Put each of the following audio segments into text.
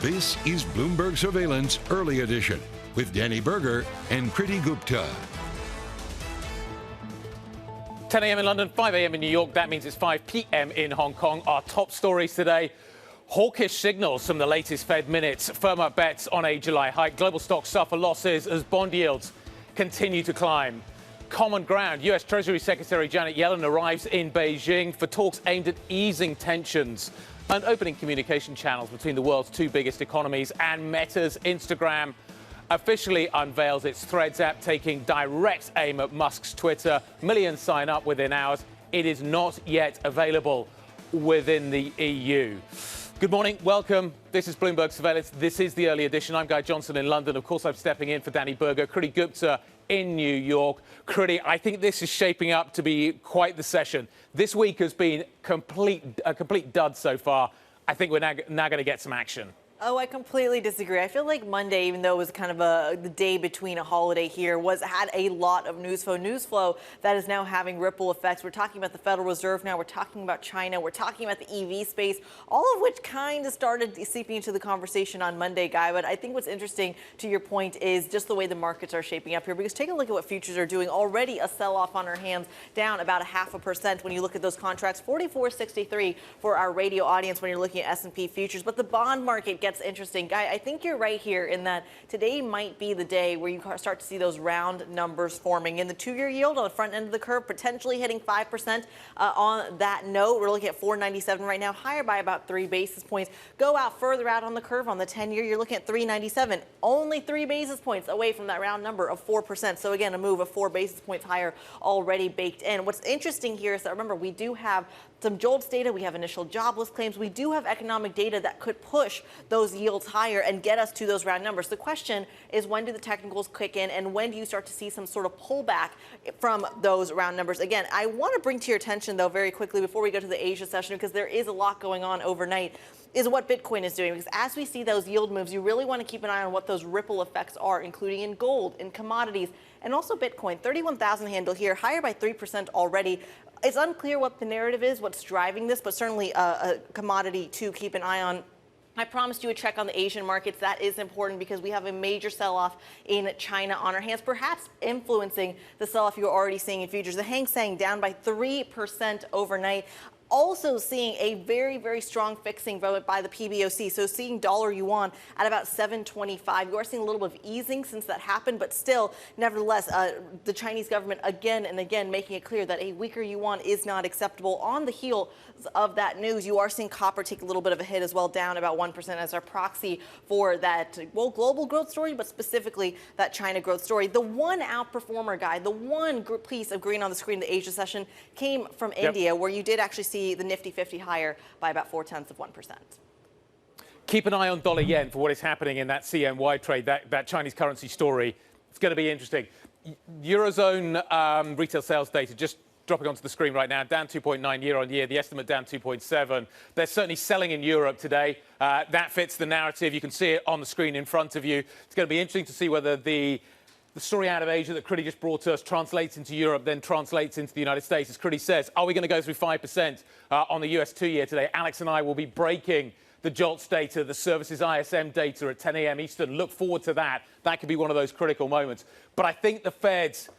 This is Bloomberg Surveillance Early Edition with Danny Berger and Kriti Gupta. 10 a.m. in London, 5 a.m. in New York. That means it's 5 p.m. in Hong Kong. Our top stories today. Hawkish signals from the latest Fed minutes. Firm up bets on a July hike. Global stocks suffer losses as bond yields continue to climb. Common ground. U.S. Treasury Secretary Janet Yellen arrives in Beijing for talks aimed at easing tensions and opening communication channels between the world's two biggest economies. And Meta's Instagram officially unveils its Threads app, taking direct aim at Musk's Twitter. Millions sign up within hours. It is not yet available within the EU. Good morning. Welcome. This is Bloomberg Surveillance. This is the early edition. I'm Guy Johnson in London. Of course, I'm stepping in for Danny Berger. Kriti Gupta in New York. Kriti, I think this is shaping up to be quite the session. This week has been a complete dud so far. I think we're now going to get some action. Oh, I completely disagree. I feel like Monday, even though it was kind of the day between a holiday here, had a lot of news flow that is now having ripple effects. We're talking about the Federal Reserve now. We're talking about China. We're talking about the EV space, all of which kind of started seeping into the conversation on Monday, Guy. But I think what's interesting, to your point, is just the way the markets are shaping up here. Because take a look at what futures are doing. Already a sell-off on our hands, down about 0.5% when you look at those contracts. 44.63 for our radio audience when you're looking at S&P futures. But the bond market gets interesting. Guy, I think you're right here in that today might be the day where you start to see those round numbers forming. In the two-year yield on the front end of the curve, potentially hitting 5% on that note. We're looking at 4.97 right now, higher by about 3 basis points. Go out further out on the curve on the 10-year, you're looking at 3.97, only 3 basis points away from that round number of 4%. So again, a move of 4 basis points higher already baked in. What's interesting here is that, remember, we do have some JOLTS data, we have initial jobless claims, we do have economic data that could push those yields higher and get us to those round numbers. The question is, when do the technicals kick in and when do you start to see some sort of pullback from those round numbers? Again, I want to bring to your attention, though, very quickly before we go to the Asia session, because there is a lot going on overnight, is what Bitcoin is doing. Because as we see those yield moves, you really want to keep an eye on what those ripple effects are, including in gold, in commodities, and also Bitcoin. 31,000 handle here, higher by 3% already. It's unclear what the narrative is, what's driving this, but certainly a commodity to keep an eye on. I promised you a check on the Asian markets. That is important because we have a major sell-off in China on our hands, perhaps influencing the sell-off you're already seeing in futures. The Hang Seng down by 3% overnight. Also seeing a very, very strong fixing vote by the PBOC. So seeing dollar yuan at about 7.25. You are seeing a little bit of easing since that happened, but still, nevertheless, the Chinese government again and again making it clear that a weaker yuan is not acceptable. On the heels of that news, you are seeing copper take a little bit of a hit as well, down about 1% as our proxy for that, well, global growth story, but specifically that China growth story. The one outperformer, Guy, the one piece of green on the screen in the Asia session came from India, where you did actually see the Nifty 50 higher by about 0.4%. Keep an eye on dollar yen for what is happening in that CNY trade, that Chinese currency story. It's going to be interesting. Eurozone retail sales data just dropping onto the screen right now, down 2.9 year on year. The estimate down 2.7. They're certainly selling in Europe today. That fits the narrative. You can see it on the screen in front of you. It's going to be interesting to see whether the story out of Asia that Kriti just brought to us translates into Europe, then translates into the United States. As Kriti says, are we going to go through 5% on the US 2-year today? Alex and I will be breaking the JOLTS data, the services ISM data at 10 a.m. Eastern. Look forward to that. That could be one of those critical moments. But I think the Fed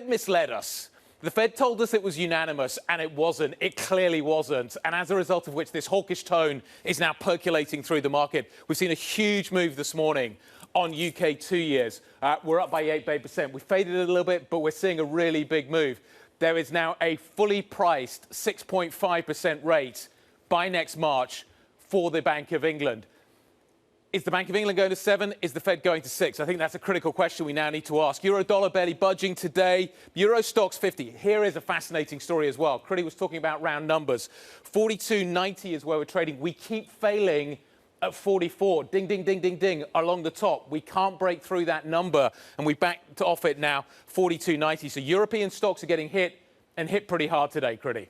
misled us. The Fed told us it was unanimous, and it wasn't. It clearly wasn't. And as a result of which, this hawkish tone is now percolating through the market. We've seen a huge move this morning on UK 2-years. We're up by 8%. We faded a little bit, but we're seeing a really big move. There is now a fully priced 6.5% rate by next March for the Bank of England. Is the Bank of England going to 7? Is the Fed going to 6? I think that's a critical question we now need to ask. Euro dollar barely budging today. Euro stocks 50. Here is a fascinating story as well. Kriti was talking about round numbers. 42.90 is where we're trading. We keep failing at 44. Ding, ding, ding, ding, ding along the top. We can't break through that number, and we backed off it now, 42.90. So European stocks are getting hit, and hit pretty hard today, Kriti.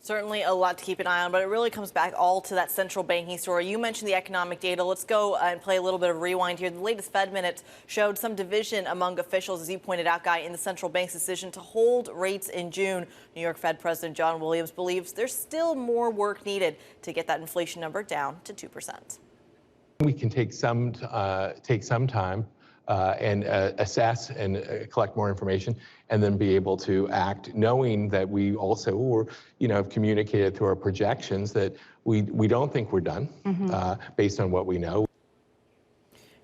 Certainly a lot to keep an eye on, but it really comes back all to that central banking story. You mentioned the economic data. Let's go and play a little bit of rewind here. The latest Fed minutes showed some division among officials, as you pointed out, Guy, in the central bank's decision to hold rates in June. New York Fed President John Williams believes there's still more work needed to get that inflation number down to 2%. We can take some time and assess and collect more information, and then be able to act, knowing that we also, have communicated through our projections that we don't think we're done based on what we know.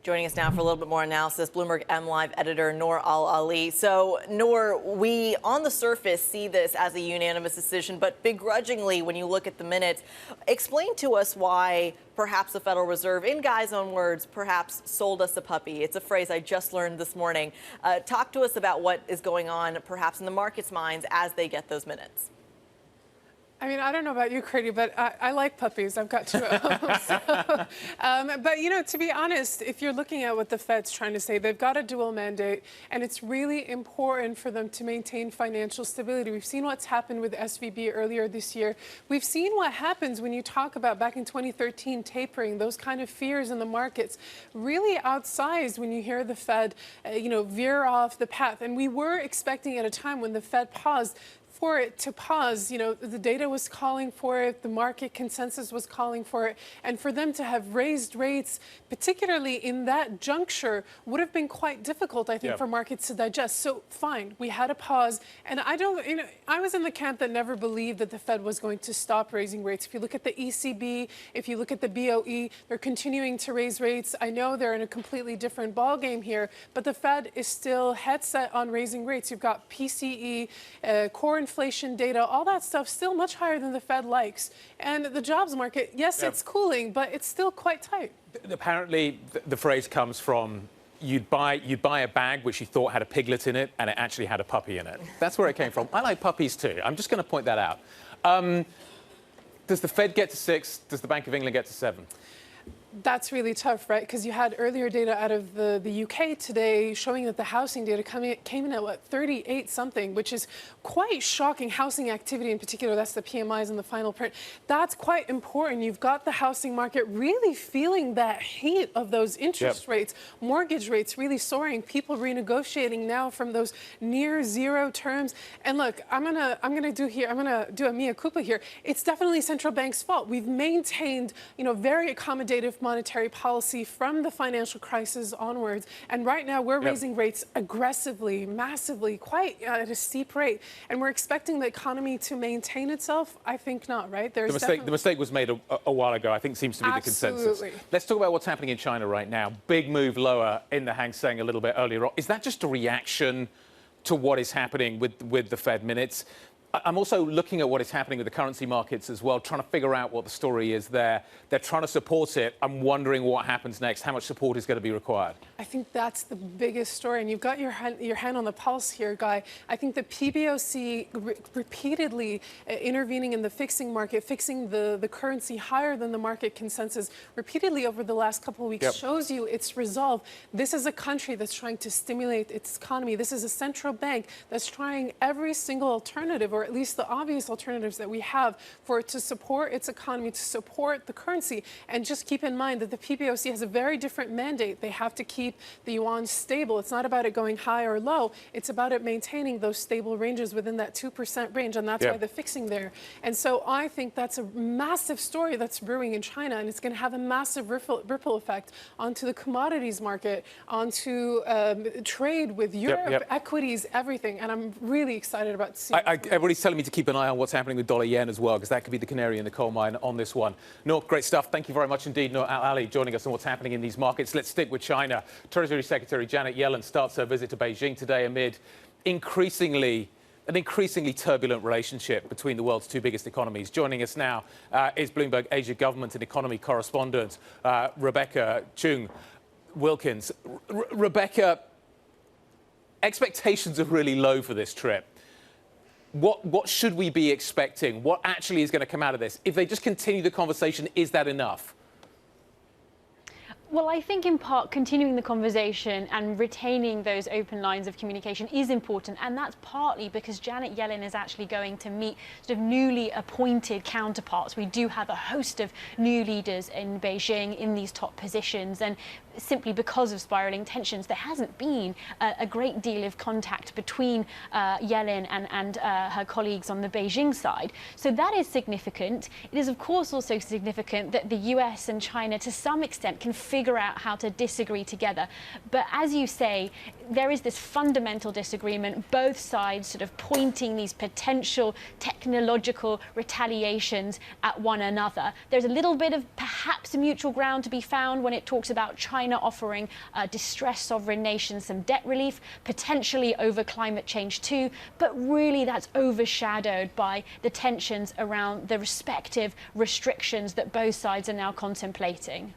Joining us now for a little bit more analysis, Bloomberg MLive editor Noor Al-Ali. So, Noor, we on the surface see this as a unanimous decision, but begrudgingly, when you look at the minutes, explain to us why perhaps the Federal Reserve, in Guy's own words, perhaps sold us a puppy. It's a phrase I just learned this morning. Talk to us about what is going on, perhaps in the market's minds as they get those minutes. I mean, I don't know about you, Kriti, but I like puppies. I've got two at home. So, but, to be honest, if you're looking at what the Fed's trying to say, they've got a dual mandate, and it's really important for them to maintain financial stability. We've seen what's happened with SVB earlier this year. We've seen what happens when you talk about back in 2013 tapering, those kind of fears in the markets, really outsized when you hear the Fed, veer off the path. And we were expecting at a time when the Fed paused for it to pause. The data was calling for it, the market consensus was calling for it, and for them to have raised rates, particularly in that juncture, would have been quite difficult, I think, for markets to digest. So fine, we had a pause, and I was in the camp that never believed that the Fed was going to stop raising rates. If you look at the ECB, if you look at the BOE, they're continuing to raise rates. I know they're in a completely different ballgame here, but the Fed is still head set on raising rates. You've got PCE, core inflation data, all that stuff still much higher than the Fed likes. And the jobs market, yes, it's cooling, but it's still quite tight. Apparently, the phrase comes from you'd buy a bag which you thought had a piglet in it, and it actually had a puppy in it. That's where it came from. I like puppies too. I'm just going to point that out. Does the Fed get to 6? Does the Bank of England get to 7? That's really tough, right? Because you had earlier data out of the UK today showing that the housing data came in at, 38 something, which is quite shocking. Housing activity in particular, that's the PMIs in the final print. That's quite important. You've got the housing market really feeling that heat of those interest rates, mortgage rates really soaring, people renegotiating now from those near zero terms. And look, I'm gonna do a mea culpa here. It's definitely central bank's fault. We've maintained, very accommodative monetary policy from the financial crisis onwards. And right now we're raising rates aggressively, massively, quite at a steep rate. And we're expecting the economy to maintain itself? I think not, right? The mistake was made a while ago, I think seems to be the consensus. Let's talk about what's happening in China right now. Big move lower in the Hang Seng a little bit earlier on. Is that just a reaction to what is happening with the Fed minutes? I'm also looking at what is happening with the currency markets as well, trying to figure out what the story is there. They're trying to support it. I'm wondering what happens next, how much support is going to be required. I think that's the biggest story, and you've got your hand on the pulse here, Guy. I think the PBOC repeatedly intervening in the fixing market, fixing the currency higher than the market consensus repeatedly over the last couple of weeks shows you its resolve. This is a country that's trying to stimulate its economy. This is a central bank that's trying every single alternative, or at least the obvious alternatives that we have for it to support its economy, to support the currency. And just keep in mind that the PBOC has a very different mandate. They have to keep the yuan stable. It's not about it going high or low. It's about it maintaining those stable ranges within that 2% range, and that's why the fixing there. And so I think that's a massive story that's brewing in China, and it's going to have a massive ripple effect onto the commodities market, onto trade with Europe, equities, everything. And I'm really excited about seeing everybody's telling me to keep an eye on what's happening with dollar yen as well, because that could be the canary in the coal mine on this one. Noor, great stuff. Thank you very much indeed, Noor Al-Ali, joining us on what's happening in these markets. Let's stick with China. Treasury Secretary Janet Yellen starts her visit to Beijing today amid an increasingly turbulent relationship between the world's two biggest economies. Joining us now is Bloomberg Asia Government and Economy correspondent Rebecca Chung Wilkins. Rebecca, expectations are really low for this trip. What should we be expecting? What actually is going to come out of this? If they just continue the conversation, is that enough? Well, I think in part continuing the conversation and retaining those open lines of communication is important, and that's partly because Janet Yellen is actually going to meet sort of newly appointed counterparts. We do have a host of new leaders in Beijing in these top positions, and simply because of spiraling tensions, there hasn't been a great deal of contact between Yellen and her colleagues on the Beijing side. So that is significant. It is, of course, also significant that the US and China, to some extent, can figure out how to disagree together. But as you say, there is this fundamental disagreement, both sides sort of pointing these potential technological retaliations at one another. There's a little bit of perhaps mutual ground to be found when it talks about China offering distressed sovereign nations some debt relief, potentially over climate change too, but really that's overshadowed by the tensions around the respective restrictions that both sides are now contemplating.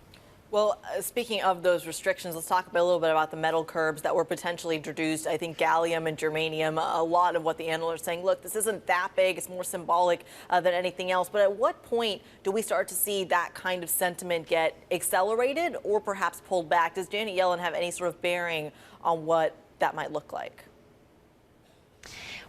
Well, speaking of those restrictions, let's talk a little bit about the metal curbs that were potentially introduced. I think gallium and germanium, a lot of what the analysts are saying, look, this isn't that big, it's more symbolic than anything else. But at what point do we start to see that kind of sentiment get accelerated or perhaps pulled back? Does Janet Yellen have any sort of bearing on what that might look like?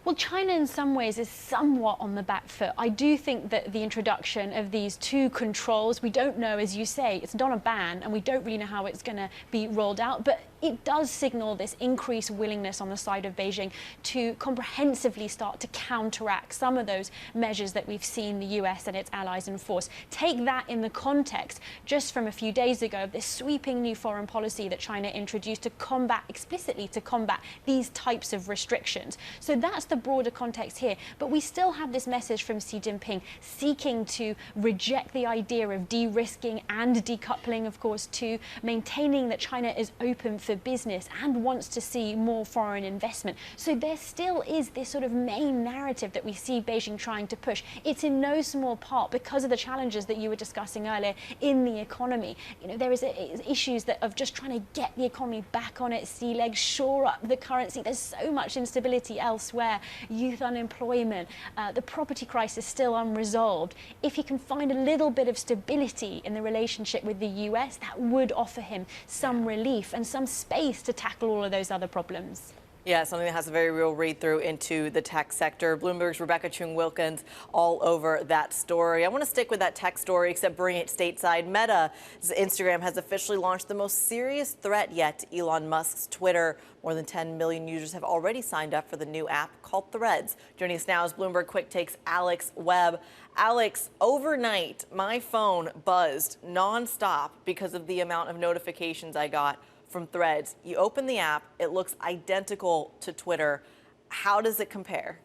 Well, China in some ways is somewhat on the back foot. I do think that the introduction of these two controls, we don't know, as you say, it's not a ban, and we don't really know how it's going to be rolled out, but it does signal this increased willingness on the side of Beijing to comprehensively start to counteract some of those measures that we've seen the US and its allies enforce. Take that in the context, just from a few days ago, of this sweeping new foreign policy that China introduced to combat, explicitly to combat these types of restrictions. So that's the broader context here. But we still have this message from Xi Jinping seeking to reject the idea of de-risking and decoupling, of course, to maintaining that China is open for business and wants to see more foreign investment. So there still is this sort of main narrative that we see Beijing trying to push. It's in no small part because of the challenges that you were discussing earlier in the economy. You know, there is issues that of just trying to get the economy back on its sea legs, shore up the currency. There's so much instability elsewhere. Youth unemployment, the property crisis still unresolved. If he can find a little bit of stability in the relationship with the US, that would offer him some relief and some space to tackle all of those other problems. Yeah, something that has a very real read-through into the tech sector. Bloomberg's Rebecca Chung-Wilkins all over that story. I want to stick with that tech story, except bring it stateside. Meta's Instagram has officially launched the most serious threat yet to Elon Musk's Twitter. More than 10 million users have already signed up for the new app called Threads. Joining us now is Bloomberg Quick Take's Alex Webb. Alex, overnight, my phone buzzed nonstop because of the amount of notifications I got from Threads. You open the app, it looks identical to Twitter. How does it compare?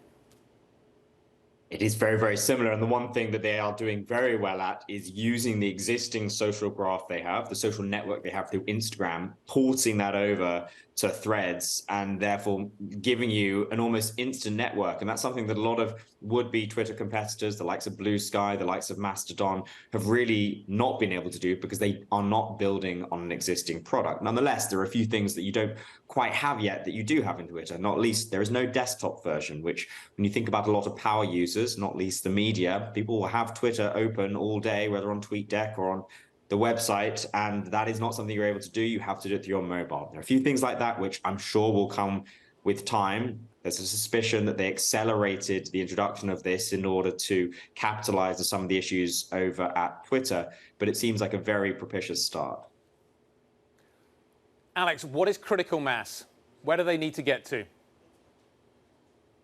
It is very, very similar. And the one thing that they are doing very well at is using the existing social graph they have, the social network they have through Instagram, porting that over to Threads, and therefore giving you an almost instant network. And that's something that a lot of would-be Twitter competitors, the likes of Blue Sky, the likes of Mastodon, have really not been able to do because they are not building on an existing product. Nonetheless, there are a few things that you don't quite have yet that you do have in Twitter. Not least, there is no desktop version, which when you think about a lot of power users, not least the media, people will have Twitter open all day, whether on TweetDeck or on the website, and that is not something you're able to do. You have to do it through your mobile. There are a few things like that, which I'm sure will come with time. There's a suspicion that they accelerated the introduction of this in order to capitalize on some of the issues over at Twitter, but it seems like a very propitious start. Alex, what is critical mass? Where do they need to get to?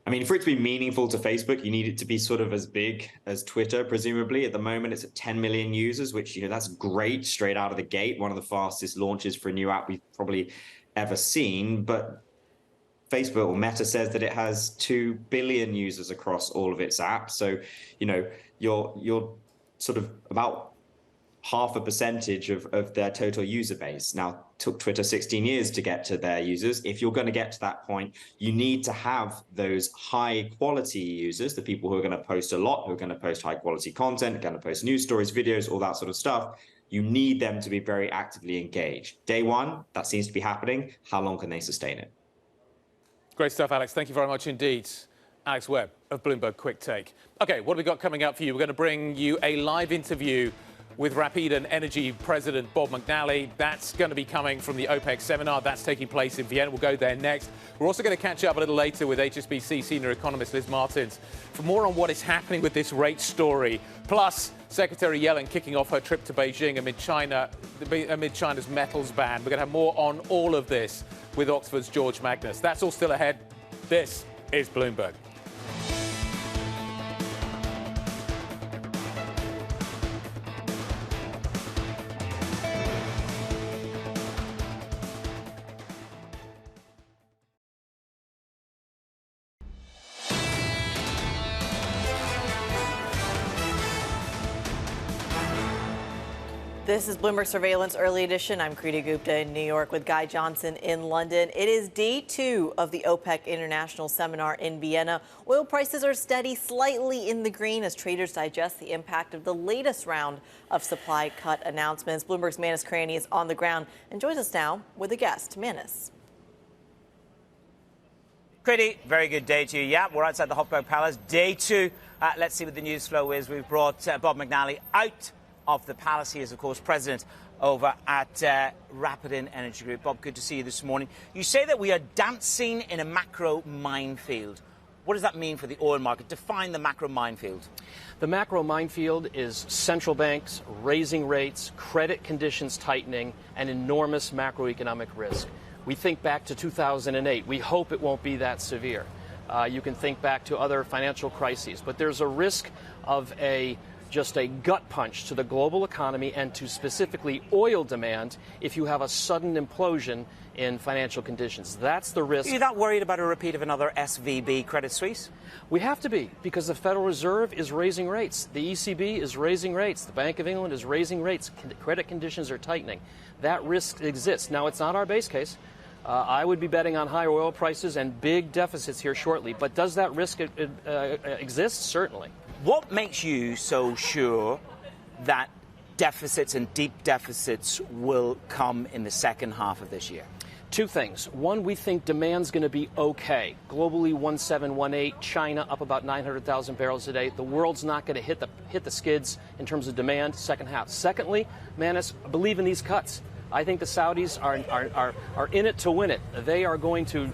I mean, for it to be meaningful to Facebook, you need it to be sort of as big as Twitter, presumably. At the moment, it's at 10 million users, which, you know, that's great straight out of the gate. One of the fastest launches for a new app we've probably ever seen. But Facebook or Meta says that it has 2 billion users across all of its apps. So, you know, you're sort of about half a percentage of their total user base. Now, took Twitter 16 years to get to their users. If you're going to get to that point, you need to have those high quality users, the people who are going to post a lot, who are going to post high quality content, going to post news stories, videos, all that sort of stuff. You need them to be very actively engaged. Day one, that seems to be happening. How long can they sustain it? Great stuff, Alex. Thank you very much indeed. Alex Webb of Bloomberg Quick Take. Okay, what have we got coming up for you? We're going to bring you a live interview with Rapidan Energy President Bob McNally. That's going to be coming from the OPEC seminar. That's taking place in Vienna. We'll go there next. We're also going to catch up a little later with HSBC senior economist Liz Martins for more on what is happening with this rate story. Plus, Secretary Yellen kicking off her trip to Beijing amid China's metals ban. We're going to have more on all of this with Oxford's George Magnus. That's all still ahead. This is Bloomberg. This is Bloomberg Surveillance Early Edition. I'm Kriti Gupta in New York with Guy Johnson in London. It is day 2 of the OPEC International Seminar in Vienna. Oil prices are steady, slightly in the green as traders digest the impact of the latest round of supply cut announcements. Bloomberg's Manus Craney is on the ground and joins us now with a guest. Manus. Kriti, very good day to you. Yeah, we're outside the Hofburg Palace. Day 2. Let's see what the news flow is. We've brought Bob McNally out of the palace. He is, of course, president over at Rapidan Energy Group. Bob, good to see you this morning. You say that we are dancing in a macro minefield. What does that mean for the oil market? Define the macro minefield. The macro minefield is central banks raising rates, credit conditions tightening, and enormous macroeconomic risk. We think back to 2008. We hope it won't be that severe. You can think back to other financial crises, but there's a risk of just a gut punch to the global economy and to specifically oil demand if you have a sudden implosion in financial conditions. That's the risk. Are you that worried about a repeat of another SVB Credit Suisse? We have to be, because the Federal Reserve is raising rates. The ECB is raising rates. The Bank of England is raising rates. Credit conditions are tightening. That risk exists. Now, it's not our base case. I would be betting on higher oil prices and big deficits here shortly. But does that risk exist? Certainly. What makes you so sure that deficits and deep deficits will come in the second half of this year? Two things. One, we think demand's going to be okay. Globally, 1718. China up about 900,000 barrels a day. The world's not going to hit the skids in terms of demand second half. Secondly, Manus, believe in these cuts. I think the Saudis are in it to win it. They are going to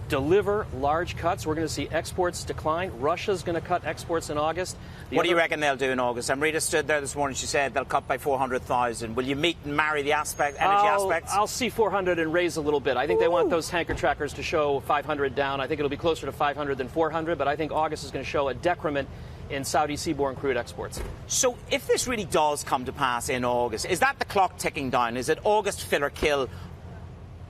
deliver large cuts. We're going to see exports decline. Russia's going to cut exports in August. What do you reckon they'll do in August? Amrita stood there this morning. She said they'll cut by 400,000. Will you meet and marry the energy aspects? I'll see 400 and raise a little bit. I think they want those tanker trackers to show 500 down. I think it'll be closer to 500 than 400, but I think August is going to show a decrement in Saudi seaborne crude exports. So if this really does come to pass in August, is that the clock ticking down? Is it August fill or kill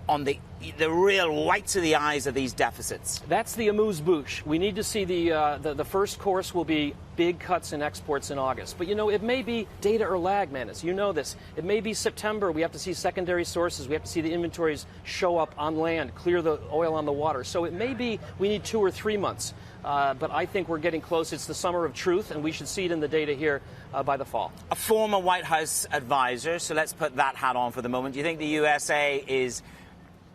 on the real whites of the eyes of these deficits? That's the amuse-bouche. We need to see the first course will be big cuts in exports in August. But, you know, it may be data or lag, Manus. You know this. It may be September. We have to see secondary sources. We have to see the inventories show up on land, clear the oil on the water. So it may be we need 2 or 3 months. But I think we're getting close. It's the summer of truth, and we should see it in the data here by the fall. A former White House advisor, so let's put that hat on for the moment. Do you think the USA is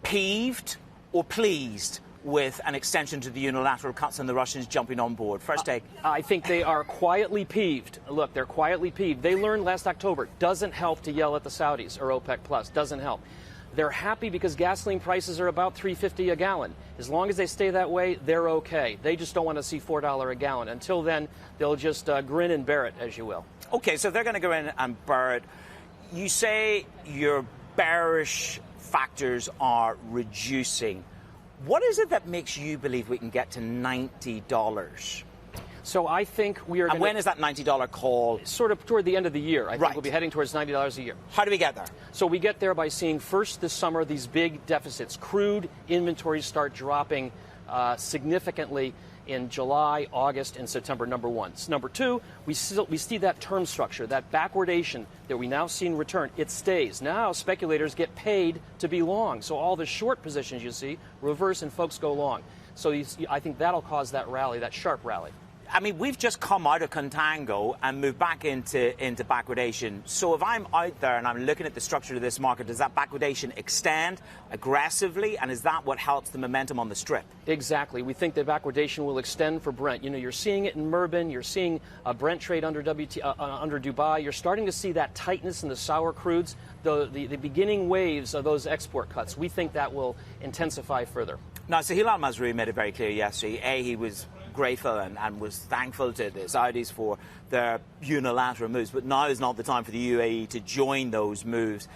peeved or pleased with an extension to the unilateral cuts and the Russians jumping on board? First take. I think they are quietly peeved. Look, they're quietly peeved. They learned last October. Doesn't help to yell at the Saudis or OPEC Plus. Doesn't help. They're happy because gasoline prices are about $3.50 a gallon. As long as they stay that way, they're okay. They just don't want to see $4 a gallon. Until then, they'll just grin and bear it, as you will. Okay, so they're going to go in and bear it. You say your bearish factors are reducing. What is it that makes you believe we can get to $90? So I think we are. And when is that $90 call? Sort of toward the end of the year. I think we'll be heading towards $90 a year. How do we get there? So we get there by seeing first this summer these big deficits. Crude inventories start dropping significantly in July, August, and September, number one. So number two, we see that term structure, that backwardation that we now see in return. It stays. Now speculators get paid to be long. So all the short positions you see reverse and folks go long. So I think that'll cause that rally, that sharp rally. I mean, we've just come out of contango and moved back into backwardation. So if I'm out there and I'm looking at the structure of this market, does that backwardation extend aggressively? And is that what helps the momentum on the strip? Exactly. We think that backwardation will extend for Brent. You know, you're seeing it in Murban. You're seeing Brent trade under under Dubai. You're starting to see that tightness in the sour crudes, the beginning waves of those export cuts. We think that will intensify further. Now, Sahil al-Mazrui made it very clear yesterday, he was grateful and was thankful to the Saudis for their unilateral moves, but now is not the time for the UAE to join those moves.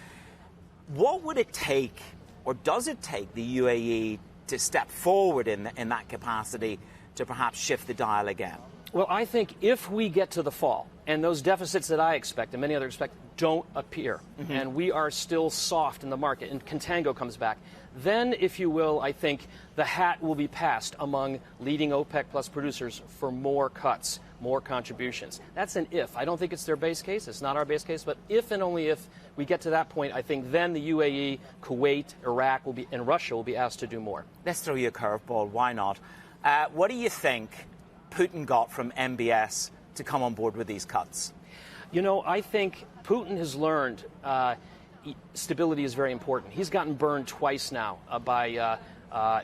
What would it take, or does it take, the UAE to step forward in that capacity to perhaps shift the dial again? Well, I think if we get to the fall and those deficits that I expect and many others expect don't appear, and we are still soft in the market and contango comes back, then, if you will, I think the hat will be passed among leading OPEC plus producers for more cuts, more contributions. That's an if. I don't think it's their base case. It's not our base case. But if and only if we get to that point, I think then the UAE, Kuwait, Iraq and Russia will be asked to do more. Let's throw you a curveball. Why not? What do you think Putin got from MBS to come on board with these cuts? You know, I think Putin has learned stability is very important. He's gotten burned twice now by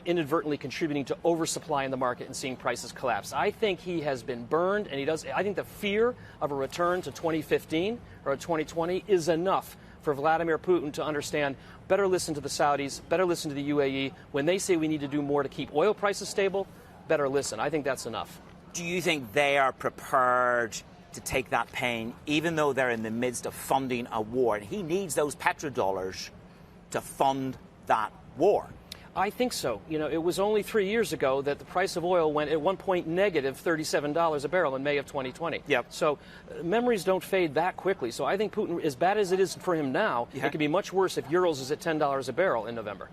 inadvertently contributing to oversupply in the market and seeing prices collapse. I think he has been burned, and I think the fear of a return to 2015 or 2020 is enough for Vladimir Putin to understand, better listen to the Saudis, better listen to the UAE. When they say we need to do more to keep oil prices stable, better listen. I think that's enough. Do you think they are prepared to take that pain, even though they're in the midst of funding a war? And he needs those petrodollars to fund that war. I think so. You know, it was only 3 years ago that the price of oil went at one point negative $37 a barrel in May of 2020. Yep. So memories don't fade that quickly. So I think Putin, as bad as it is for him now, it could be much worse if Urals is at $10 a barrel in November.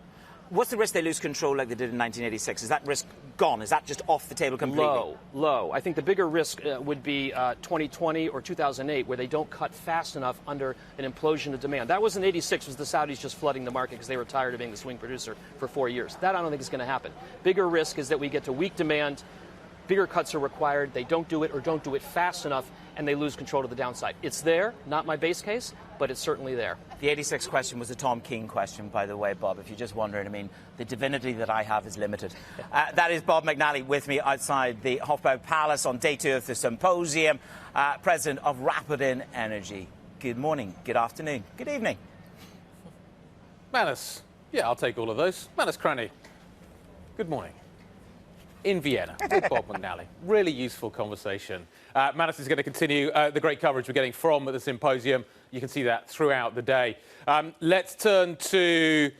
What's the risk they lose control like they did in 1986? Is that risk gone? Is that just off the table completely? Low. I think the bigger risk would be 2020 or 2008, where they don't cut fast enough under an implosion of demand. That was in 86, was the Saudis just flooding the market because they were tired of being the swing producer for 4 years. That I don't think is going to happen. Bigger risk is that we get to weak demand, bigger cuts are required, they don't do it or don't do it fast enough, and they lose control to the downside. It's there, not my base case, but it's certainly there. The 86 question was a Tom Keane question, by the way, Bob, if you're just wondering. I mean, the divinity that I have is limited. That is Bob McNally with me outside the Hofbau Palace on day 2 of the symposium, president of Rapidan Energy. Good morning, good afternoon, good evening. Manus, yeah, I'll take all of those. Manus Cranny, good morning. In Vienna with Bob McNally. Really useful conversation. Manus is going to continue the great coverage we're getting from the symposium. You can see that throughout the day. Let's turn to,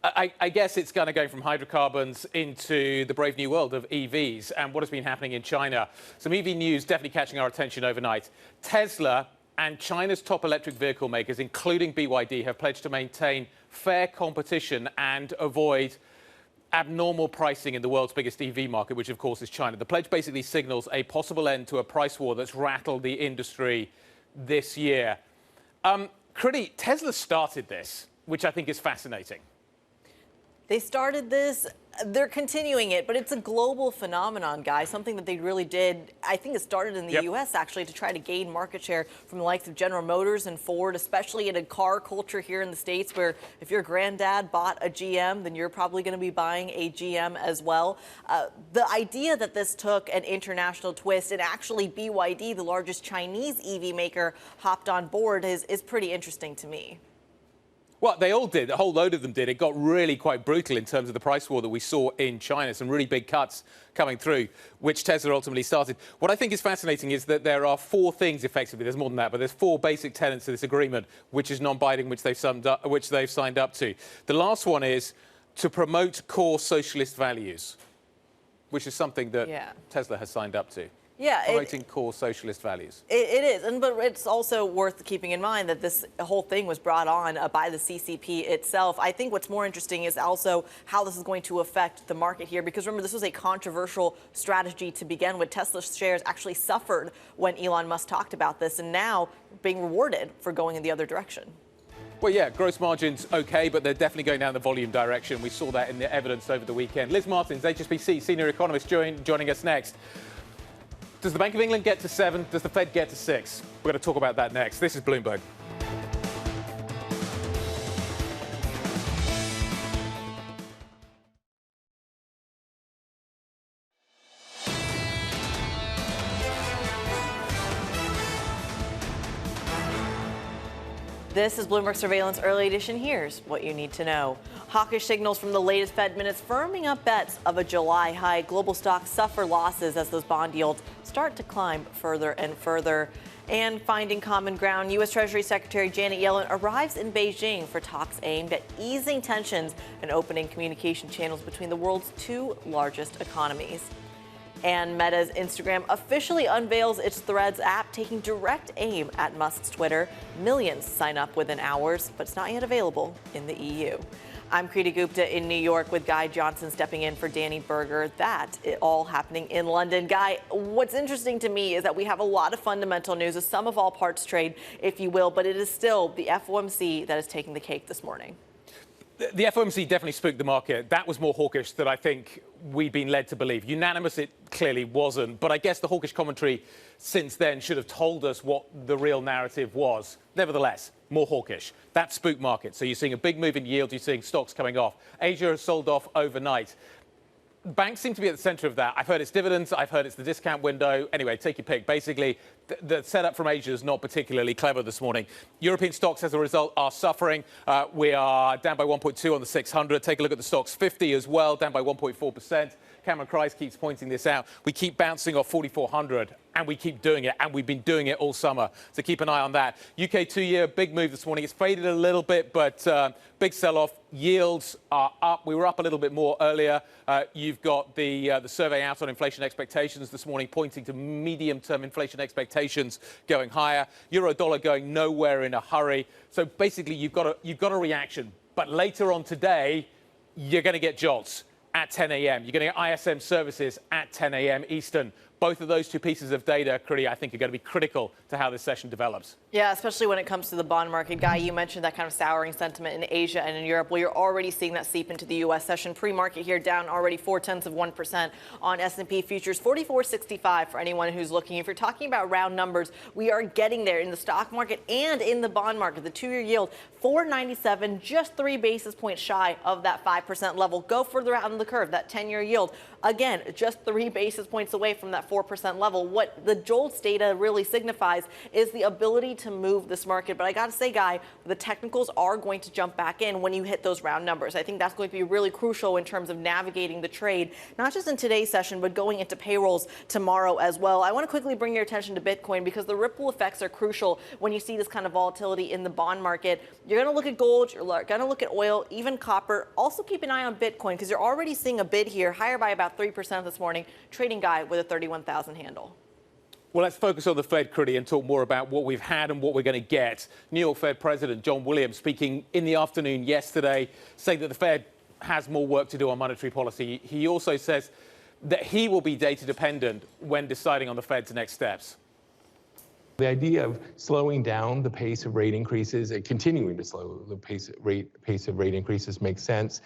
I guess it's kind of going from hydrocarbons into the brave new world of EVs and what has been happening in China. Some EV news definitely catching our attention overnight. Tesla and China's top electric vehicle makers, including BYD, have pledged to maintain fair competition and avoid abnormal pricing in the world's biggest EV market, which of course is China. The pledge basically signals a possible end to a price war that's rattled the industry this year. Kriti, Tesla started this, which I think is fascinating. They started this, they're continuing it, but it's a global phenomenon, guys, something that they really did. I think it started in the U.S., actually, to try to gain market share from the likes of General Motors and Ford, especially in a car culture here in the States where if your granddad bought a GM, then you're probably going to be buying a GM as well. The idea that this took an international twist and actually BYD, the largest Chinese EV maker, hopped on board is pretty interesting to me. Well, they all did. A whole load of them did. It got really quite brutal in terms of the price war that we saw in China. Some really big cuts coming through, which Tesla ultimately started. What I think is fascinating is that there are 4 things, effectively. There's more than that, but there's 4 basic tenets to this agreement, which is non-binding, which they've signed up to. The last one is to promote core socialist values, which is something that Tesla has signed up to. Yeah, promoting core socialist values. It is, but it's also worth keeping in mind that this whole thing was brought on by the CCP itself. I think what's more interesting is also how this is going to affect the market here, because remember, this was a controversial strategy to begin with. Tesla shares actually suffered when Elon Musk talked about this, and now being rewarded for going in the other direction. Well, yeah, gross margins okay, but they're definitely going down the volume direction. We saw that in the evidence over the weekend. Liz Martins, HSBC senior economist, joining us next. Does the Bank of England get to 7? Does the Fed get to 6? We're going to talk about that next. This is Bloomberg. This is Bloomberg Surveillance Early Edition. Here's what you need to know. Hawkish signals from the latest Fed minutes firming up bets of a July hike. Global stocks suffer losses as those bond yields start to climb further and further. And finding common ground, U.S. Treasury Secretary Janet Yellen arrives in Beijing for talks aimed at easing tensions and opening communication channels between the world's two largest economies. And Meta's Instagram officially unveils its Threads app, taking direct aim at Musk's Twitter. Millions sign up within hours, but it's not yet available in the EU. I'm Kriti Gupta in New York with Guy Johnson stepping in for Danny Berger. That all happening in London. Guy, what's interesting to me is that we have a lot of fundamental news, a sum of all parts trade, if you will, but it is still the FOMC that is taking the cake this morning. The FOMC definitely spooked the market. That was more hawkish than I think we've been led to believe. Unanimous, it clearly wasn't. But I guess the hawkish commentary since then should have told us what the real narrative was. Nevertheless, more hawkish. That spooked market. So you're seeing a big move in yield. You're seeing stocks coming off. Asia has sold off overnight. Banks seem to be at the center of that. I've heard it's dividends. I've heard it's the discount window. Anyway, take your pick. Basically, the setup from Asia is not particularly clever this morning. European stocks, as a result, are suffering. We are down by 1.2 on the 600. Take a look at the stocks 50 as well, down by 1.4%. Cameron Kreis keeps pointing this out. We keep bouncing off 4,400, and we keep doing it, and we've been doing it all summer. So keep an eye on that. UK 2-year, big move this morning. It's faded a little bit, but big sell-off. Yields are up. We were up a little bit more earlier. You've got the survey out on inflation expectations this morning, pointing to medium-term inflation expectations going higher. Euro-dollar going nowhere in a hurry. So basically, you've got a reaction. But later on today, you're going to get jolts at 10 a.m. You're going to get ISM services at 10 a.m. Eastern. Both of those two pieces of data, Kriti, I think are going to be critical to how this session develops. Yeah, especially when it comes to the bond market. Guy, you mentioned that kind of souring sentiment in Asia and in Europe. Well, you're already seeing that seep into the U.S. session. Pre-market here down already 0.4% on S&P futures, 44.65 for anyone who's looking. If you're talking about round numbers, we are getting there in the stock market and in the bond market. The 2-year yield, 4.97, just 3 basis points shy of that 5% level. Go further out on the curve, that 10-year yield, again, just 3 basis points away from that 4% level. What the JOLTS data really signifies is the ability to move this market. But I got to say, Guy, the technicals are going to jump back in when you hit those round numbers. I think that's going to be really crucial in terms of navigating the trade, not just in today's session, but going into payrolls tomorrow as well. I want to quickly bring your attention to Bitcoin because the ripple effects are crucial when you see this kind of volatility in the bond market. You're going to look at gold, you're going to look at oil, even copper. Also keep an eye on Bitcoin because you're already seeing a bid here, higher by about 3% this morning. Trading Guy with a 31,000 handle. Well, let's focus on the Fed, Kriti, and talk more about what we've had and what we're going to get. New York Fed President John Williams speaking in the afternoon yesterday, saying that the Fed has more work to do on monetary policy. He also says that he will be data dependent when deciding on the Fed's next steps. The idea of slowing down the pace of rate increases, continuing to slow the pace of rate increases makes sense.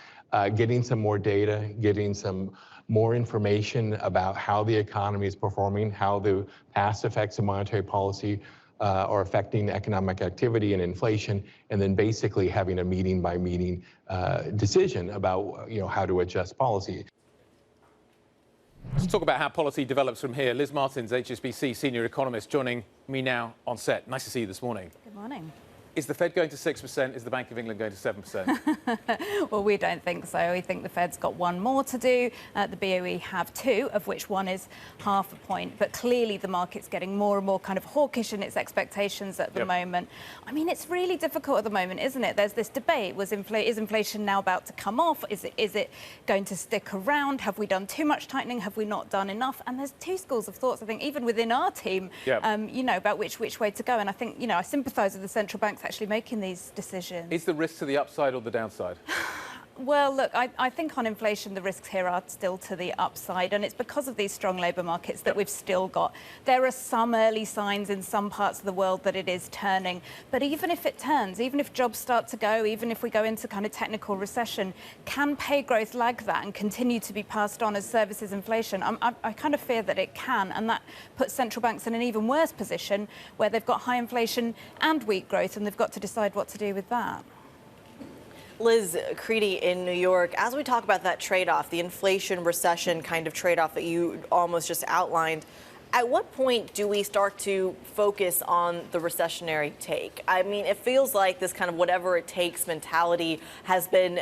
Getting some more data, getting some more information about how the economy is performing, how the past effects of monetary policy are affecting economic activity and inflation, and then basically having a meeting by meeting decision about how to adjust policy. Let's talk about how policy develops from here. Liz Martins, HSBC senior economist, joining me now on set. Nice to see you this morning. Good morning. Is the Fed going to 6%? Is the Bank of England going to 7%? Well, we don't think so. We think the Fed's got one more to do. The BOE have 2, of which one is 0.5 point. But clearly the market's getting more and more kind of hawkish in its expectations at the moment. I mean, it's really difficult at the moment, isn't it? There's this debate. Is inflation now about to come off? Is it going to stick around? Have we done too much tightening? Have we not done enough? And there's 2 schools of thoughts, I think, even within our team, about which way to go. And I think, I sympathise with the central banks actually making these decisions. Is the risk to the upside or the downside? Well, look, I think on inflation, the risks here are still to the upside, and it's because of these strong labour markets that we've still got. There are some early signs in some parts of the world that it is turning, but even if it turns, even if jobs start to go, even if we go into kind of technical recession, can pay growth lag that and continue to be passed on as services inflation? I kind of fear that it can, and that puts central banks in an even worse position where they've got high inflation and weak growth, and they've got to decide what to do with that. Liz Kriti in New York, as we talk about that trade-off, the inflation recession kind of trade-off that you almost just outlined, at what point do we start to focus on the recessionary take? I mean, it feels like this kind of whatever it takes mentality has been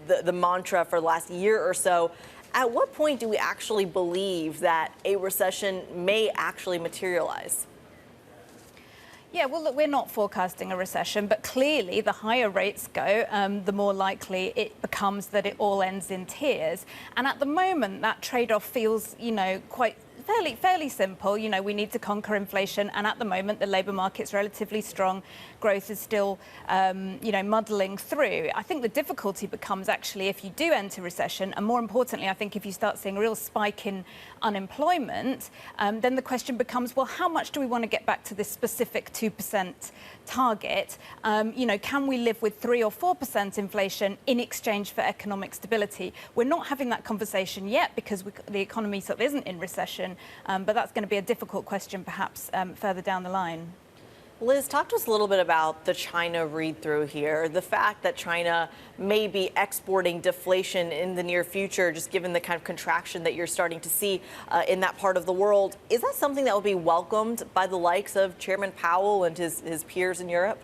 the mantra for the last year or so. At what point do we actually believe that a recession may actually materialize? Yeah, well, look, we're not forecasting a recession, but clearly the higher rates go, the more likely it becomes that it all ends in tears. And at the moment, that trade-off feels, quite fairly simple. We need to conquer inflation, and at the moment, the labour market's relatively strong. Growth is still, muddling through. I think the difficulty becomes actually if you do enter recession, and more importantly, I think if you start seeing a real spike in unemployment, then the question becomes, well, how much do we want to get back to this specific 2% target? Can we live with 3 or 4% inflation in exchange for economic stability? We're not having that conversation yet because the economy sort of isn't in recession, but that's going to be a difficult question perhaps further down the line. Liz, talk to us a little bit about the China read-through here. The fact that China may be exporting deflation in the near future, just given the kind of contraction that you're starting to see in that part of the world. Is that something that will be welcomed by the likes of Chairman Powell and his peers in Europe?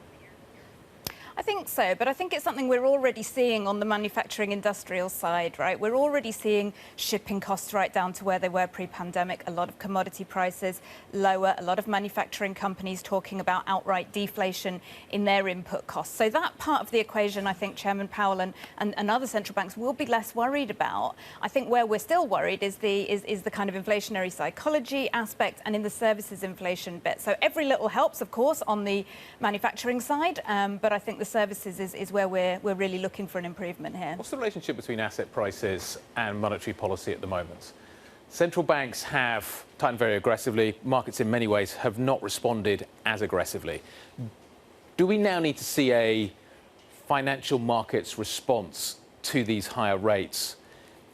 I think so, but I think it's something we're already seeing on the manufacturing industrial side, right? We're already seeing shipping costs right down to where they were pre-pandemic, a lot of commodity prices lower, a lot of manufacturing companies talking about outright deflation in their input costs. So that part of the equation, I think Chairman Powell and other central banks will be less worried about. I think where we're still worried is the kind of inflationary psychology aspect and in the services inflation bit. So every little helps, of course, on the manufacturing side, but I think the services is where we're really looking for an improvement here. What's the relationship between asset prices and monetary policy at the moment? Central banks have tightened very aggressively. Markets in many ways have not responded as aggressively. Do we now need to see a financial markets response to these higher rates?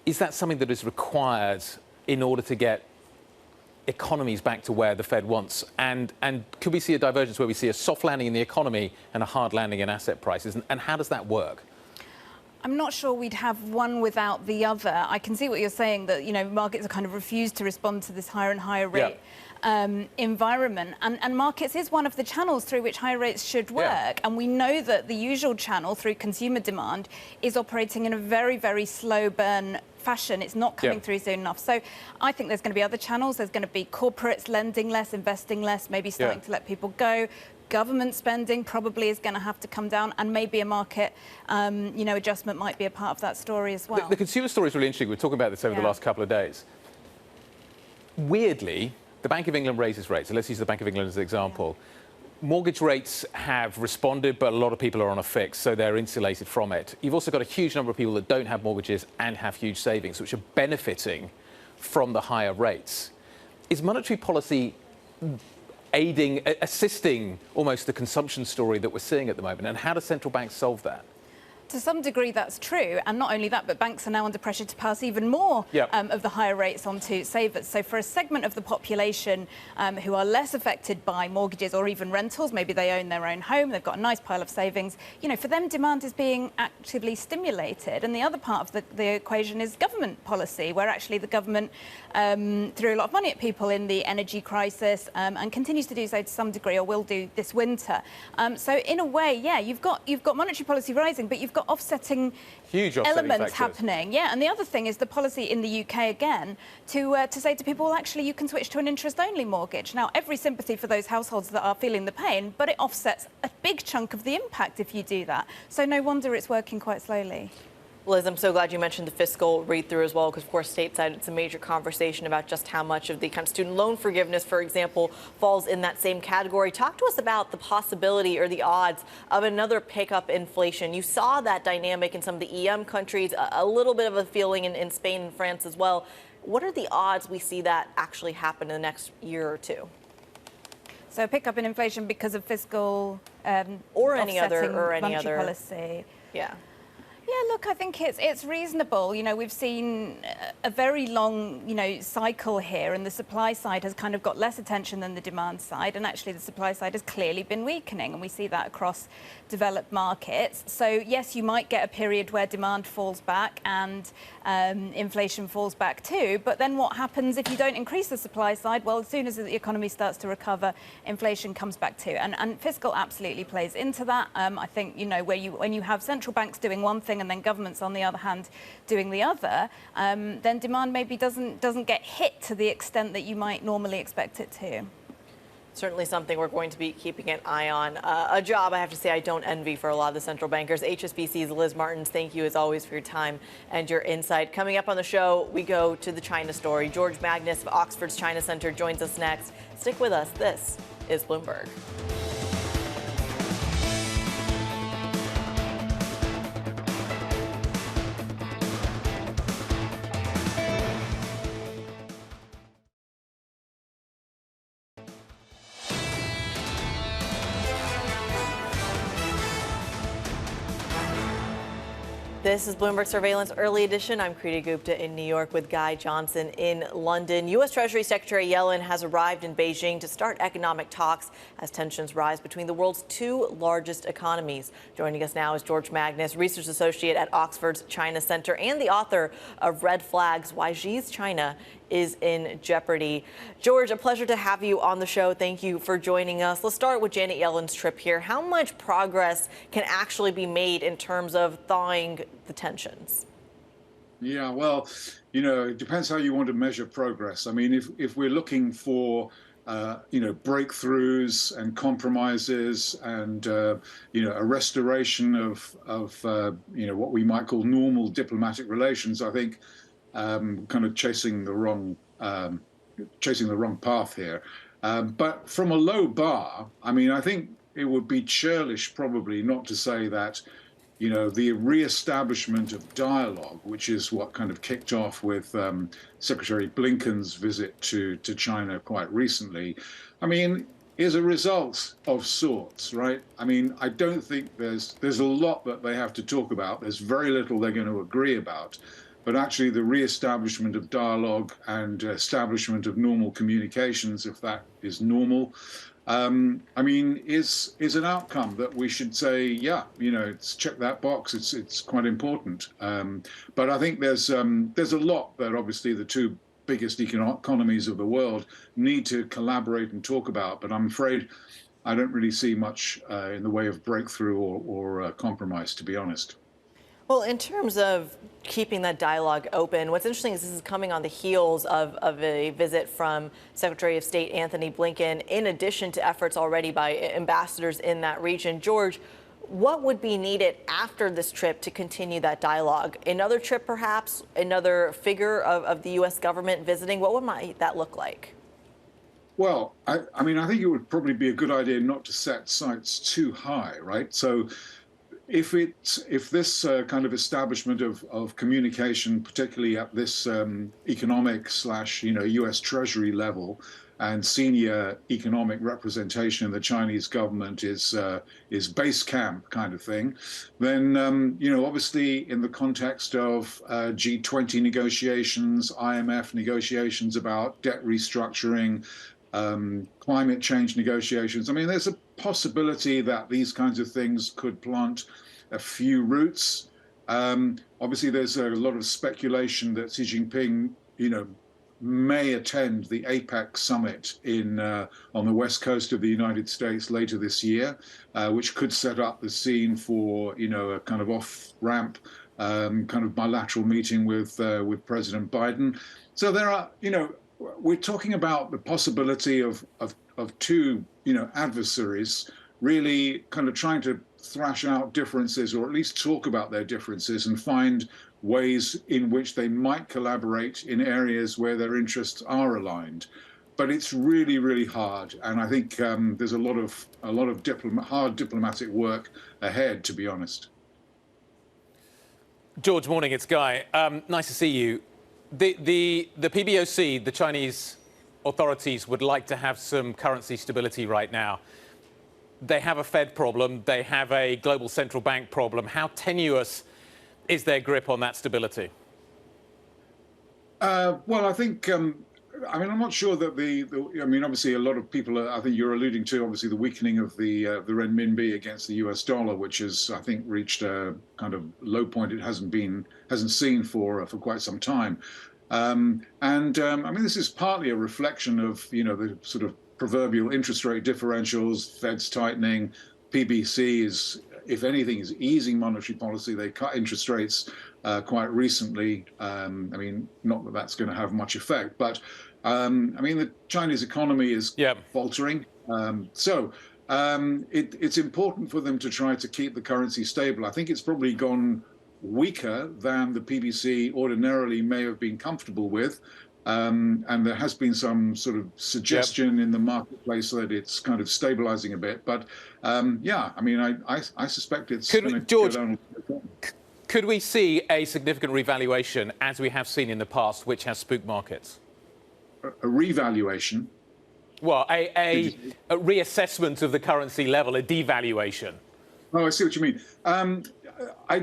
Is that something that is required in order to get economies back to where the Fed wants? And could we see a divergence where we see a soft landing in the economy and a hard landing in asset prices? And how does that work? I'm not sure we'd have one without the other. I can see what you're saying, that, markets have kind of refused to respond to this higher and higher rate environment. And markets is one of the channels through which higher rates should work. Yeah. And we know that the usual channel through consumer demand is operating in a very, very slow burn fashion. It's not coming through soon enough. So I think there's going to be other channels. There's going to be corporates lending less, investing less, maybe starting to let people go. Government spending probably is going to have to come down, and maybe a market, adjustment might be a part of that story as well. The consumer story is really interesting. We're talking about this over the last couple of days. Weirdly, the Bank of England raises rates. So let's use the Bank of England as an example. Mortgage rates have responded, but a lot of people are on a fix, so they're insulated from it. You've also got a huge number of people that don't have mortgages and have huge savings, which are benefiting from the higher rates. Is monetary policy assisting almost the consumption story that we're seeing at the moment? And how do central banks solve that? To some degree, that's true. And not only that, but banks are now under pressure to pass even more of the higher rates on to savers. So for a segment of the population who are less affected by mortgages or even rentals, maybe they own their own home, they've got a nice pile of savings, for them, demand is being actively stimulated. And the other part of the equation is government policy, where actually the government threw a lot of money at people in the energy crisis and continues to do so to some degree, or will do this winter. So in a way, you've got monetary policy rising, but you've got offsetting elements happening. And the other thing is the policy in the UK, again, to say to people, well, actually, you can switch to an interest-only mortgage. Now, every sympathy for those households that are feeling the pain, but it offsets a big chunk of the impact if you do that. So no wonder it's working quite slowly. Liz, I'm so glad you mentioned the fiscal read-through as well, because, of course, stateside, it's a major conversation about just how much of the kind of student loan forgiveness, for example, falls in that same category. Talk to us about the possibility or the odds of another pickup inflation. You saw that dynamic in some of the EM countries, a little bit of a feeling in Spain and France as well. What are the odds we see that actually happen in the next year or two? So pick up in inflation because of fiscal or any other monetary policy. Yeah. Yeah, look, I think it's reasonable. You know, we've seen a very long, cycle here, and the supply side has kind of got less attention than the demand side, and actually the supply side has clearly been weakening, and we see that across developed markets. So yes, you might get a period where demand falls back and inflation falls back too, but then what happens if you don't increase the supply side? Well, as soon as the economy starts to recover, inflation comes back too, and fiscal absolutely plays into that. I think, when you have central banks doing one thing and then governments, on the other hand, doing the other, then demand maybe doesn't get hit to the extent that you might normally expect it to. Certainly something we're going to be keeping an eye on. A job, I have to say, I don't envy for a lot of the central bankers. HSBC's Liz Martins, thank you as always for your time and your insight. Coming up on the show, we go to the China story. George Magnus of Oxford's China Center joins us next. Stick with us. This is Bloomberg. This is Bloomberg Surveillance Early Edition. I'm Kriti Gupta in New York with Guy Johnson in London. U.S. Treasury Secretary Yellen has arrived in Beijing to start economic talks as tensions rise between the world's two largest economies. Joining us now is George Magnus, research associate at Oxford's China Center and the author of Red Flags: Why Xi's China is in Jeopardy. George, a pleasure to have you on the show. Thank you for joining us. Let's start with Janet Yellen's trip here. How much progress can actually be made in terms of thawing the tensions? Yeah, well, it depends how you want to measure progress. I mean, if we're looking for breakthroughs and compromises and a restoration of what we might call normal diplomatic relations, I think kind of chasing the wrong path here. But from a low bar, I mean, I think it would be churlish probably not to say that the reestablishment of dialogue, which is what kind of kicked off with Secretary Blinken's visit to China quite recently, I mean, is a result of sorts, right? I mean, I don't think there's a lot that they have to talk about. There's very little they're going to agree about. But actually the reestablishment of dialogue and establishment of normal communications, if that is normal, I mean, is an outcome that we should say, yeah, it's check that box. It's quite important. But I think there's a lot that obviously the two biggest economies of the world need to collaborate and talk about. But I'm afraid I don't really see much in the way of breakthrough or compromise, to be honest. Well, in terms of keeping that dialogue open, what's interesting is this is coming on the heels of a visit from Secretary of State Anthony Blinken, in addition to efforts already by ambassadors in that region. George, what would be needed after this trip to continue that dialogue? Another trip, perhaps? Another figure of the U.S. government visiting? What might that look like? Well, I mean, I think it would probably be a good idea not to set sights too high, right? So if this kind of establishment of communication, particularly at this economic / U.S. Treasury level, and senior economic representation in the Chinese government is base camp kind of thing, then obviously in the context of G20 negotiations, IMF negotiations about debt restructuring, climate change negotiations. I mean, there's a possibility that these kinds of things could plant a few roots. Obviously, there's a lot of speculation that Xi Jinping, may attend the APEC summit on the west coast of the United States later this year, which could set up the scene for a kind of off-ramp kind of bilateral meeting with President Biden. So there are, we're talking about the possibility of two, adversaries really kind of trying to thrash out differences, or at least talk about their differences and find ways in which they might collaborate in areas where their interests are aligned. But it's really, really hard, and I think there's a lot of hard diplomatic work ahead, to be honest. George, morning. It's Guy. Nice to see you. The PBOC, the Chinese authorities, would like to have some currency stability right now. They have a Fed problem. They have a global central bank problem. How tenuous is their grip on that stability? Well, I think. I mean, I'm not sure that I mean, obviously, a lot of people I think you're alluding to, obviously, the weakening of the renminbi against the US dollar, which has, I think, reached a kind of low point it hasn't seen for quite some time. I mean, this is partly a reflection of, the sort of proverbial interest rate differentials, Fed's tightening, PBC is, if anything, is easing monetary policy. They cut interest rates quite recently. I mean, not that that's going to have much effect, but I mean, the Chinese economy is faltering. It's important for them to try to keep the currency stable. I think it's probably gone weaker than the PBC ordinarily may have been comfortable with. And there has been some sort of suggestion in the marketplace that it's kind of stabilizing a bit. But yeah, I mean, I suspect it's going to go down. Could we see a significant revaluation, as we have seen in the past, which has spooked markets? A revaluation? Well, a reassessment of the currency level, a devaluation. Oh, I see what you mean. I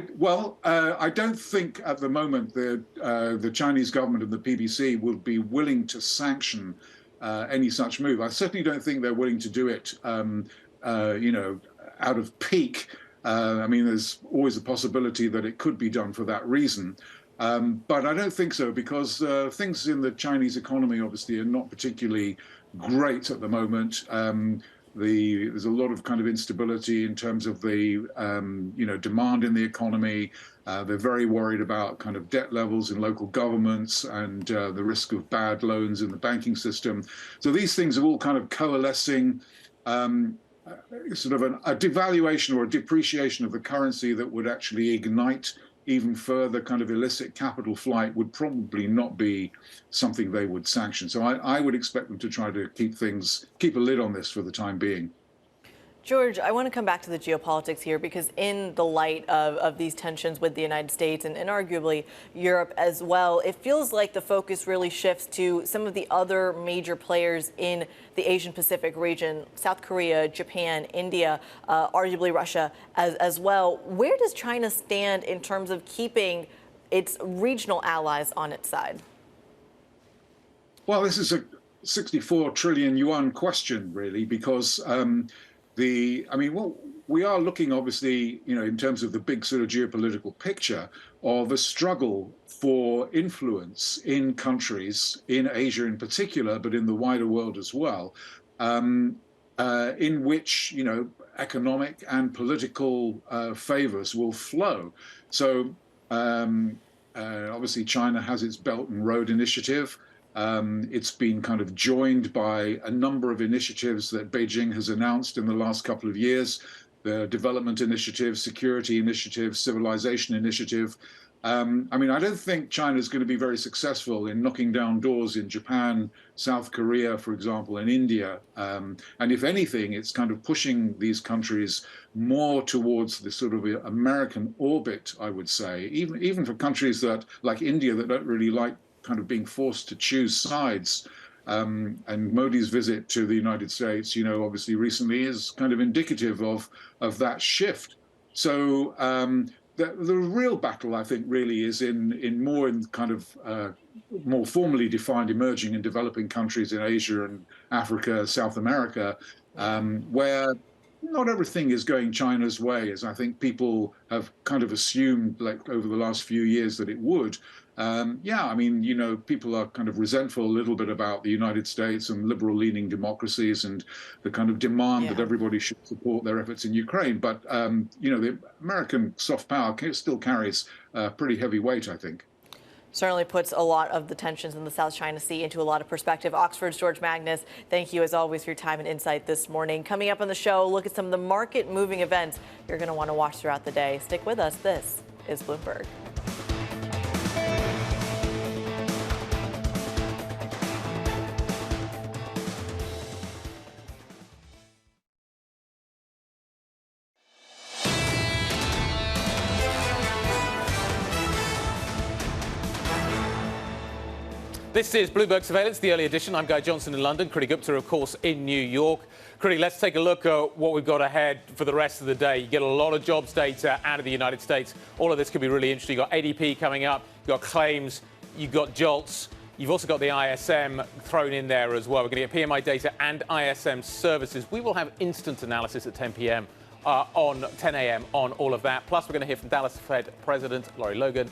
don't think at the moment the Chinese government and the PBC will be willing to sanction any such move. I certainly don't think they're willing to do it, out of pique. I mean, there's always a possibility that it could be done for that reason. But I don't think so, because things in the Chinese economy obviously are not particularly great at the moment. There's a lot of kind of instability in terms of the demand in the economy. They're very worried about kind of debt levels in local governments and the risk of bad loans in the banking system. So these things are all kind of coalescing. Sort of a devaluation or a depreciation of the currency that would actually ignite even further kind of illicit capital flight would probably not be something they would sanction. So I would expect them to try to keep a lid on this for the time being. George, I want to come back to the geopolitics here, because in the light of these tensions with the United States and arguably Europe as well, it feels like the focus really shifts to some of the other major players in the Asian Pacific region: South Korea, Japan, India, arguably Russia as well. Where does China stand in terms of keeping its regional allies on its side? Well, this is a 64 trillion yuan question, really, because we are looking, obviously, in terms of the big sort of geopolitical picture of a struggle for influence in countries, in Asia in particular, but in the wider world as well, in which, economic and political favors will flow. So obviously China has its Belt and Road Initiative. It's been kind of joined by a number of initiatives that Beijing has announced in the last couple of years: the Development Initiative, Security Initiative, Civilization Initiative. I don't think China is going to be very successful in knocking down doors in Japan, South Korea, for example, and India. And if anything, it's kind of pushing these countries more towards the sort of American orbit, I would say, even for countries like India that don't really like kind of being forced to choose sides. And Modi's visit to the United States, obviously recently, is kind of indicative of that shift. So the real battle, I think, really is in kind of more formally defined emerging and developing countries in Asia and Africa, South America, where not everything is going China's way, as I think people have kind of assumed, like over the last few years, that it would. People are kind of resentful a little bit about the United States and liberal-leaning democracies and the kind of demand that everybody should support their efforts in Ukraine. But, the American soft power still carries pretty heavy weight, I think. Certainly puts a lot of the tensions in the South China Sea into a lot of perspective. Oxford's George Magnus, thank you as always for your time and insight this morning. Coming up on the show, look at some of the market-moving events you're going to want to watch throughout the day. Stick with us. This is Bloomberg. This is Bloomberg Surveillance, the early edition. I'm Guy Johnson in London, Kriti Gupta, of course, in New York. Kriti, let's take a look at what we've got ahead for the rest of the day. You get a lot of jobs data out of the United States. All of this could be really interesting. You've got ADP coming up, you've got claims, you've got JOLTS. You've also got the ISM thrown in there as well. We're going to get PMI data and ISM services. We will have instant analysis at 10 p.m. On 10 a.m. on all of that. Plus, we're going to hear from Dallas Fed President Laurie Logan.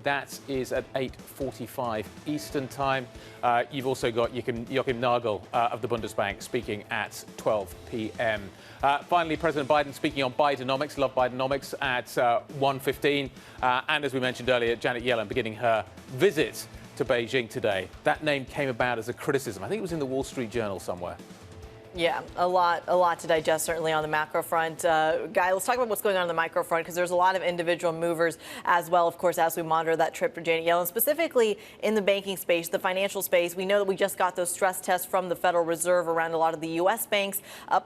That is at 8:45 Eastern time. You've also got Joachim Nagel of the Bundesbank speaking at 12 p.m. Finally, President Biden speaking on Bidenomics, love Bidenomics, at 1:15. And as we mentioned earlier, Janet Yellen beginning her visit to Beijing today. That name came about as a criticism. I think it was in the Wall Street Journal somewhere. Yeah, a lot to digest, certainly on the macro front. Guy, let's talk about what's going on the micro front, because there's a lot of individual movers as well, of course, as we monitor that trip for Janet Yellen, specifically in the banking space, the financial space. We know that we just got those stress tests from the Federal Reserve around a lot of the U.S. banks,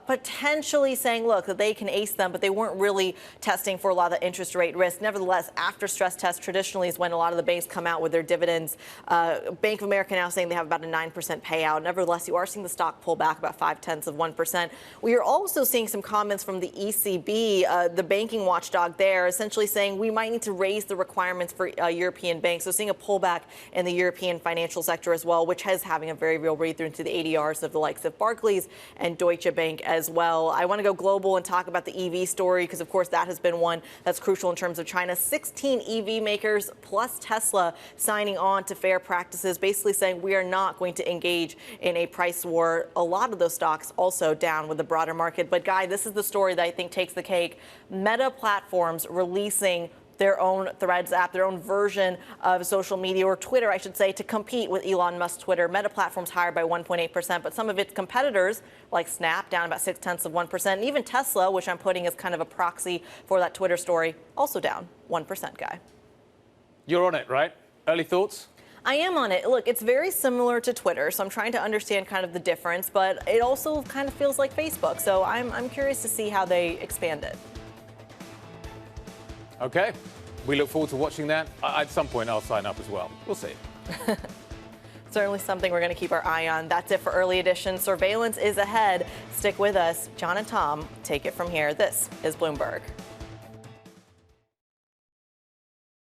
potentially saying, look, that they can ace them, but they weren't really testing for a lot of the interest rate risk. Nevertheless, after stress tests traditionally is when a lot of the banks come out with their dividends. Bank of America now saying they have about a 9% payout. Nevertheless, you are seeing the stock pull back about 0.5 of 1%. We are also seeing some comments from the ECB, the banking watchdog there, essentially saying we might need to raise the requirements for European banks. So seeing a pullback in the European financial sector as well, which is having a very real read through into the ADRs of the likes of Barclays and Deutsche Bank as well. I want to go global and talk about the EV story, because of course that has been one that's crucial in terms of China. 16 EV makers plus Tesla signing on to fair practices, basically saying we are not going to engage in a price war. A lot of those stocks also down with the broader market. But Guy, this is the story that I think takes the cake. Meta Platforms releasing their own Threads app, their own version of social media, or Twitter, I should say, to compete with Elon Musk's Twitter. Meta Platforms higher by 1.8%, but some of its competitors, like Snap, down about 0.6%, and even Tesla, which I'm putting as kind of a proxy for that Twitter story, also down 1%, Guy. You're on it, right? Early thoughts? I am on it. Look, it's very similar to Twitter, so I'm trying to understand kind of the difference, but it also kind of feels like Facebook. So I'm curious to see how they expand it. Okay. We look forward to watching that. At some point, I'll sign up as well. We'll see. Certainly something we're going to keep our eye on. That's it for Early Edition. Surveillance is ahead. Stick with us. John and Tom take it from here. This is Bloomberg.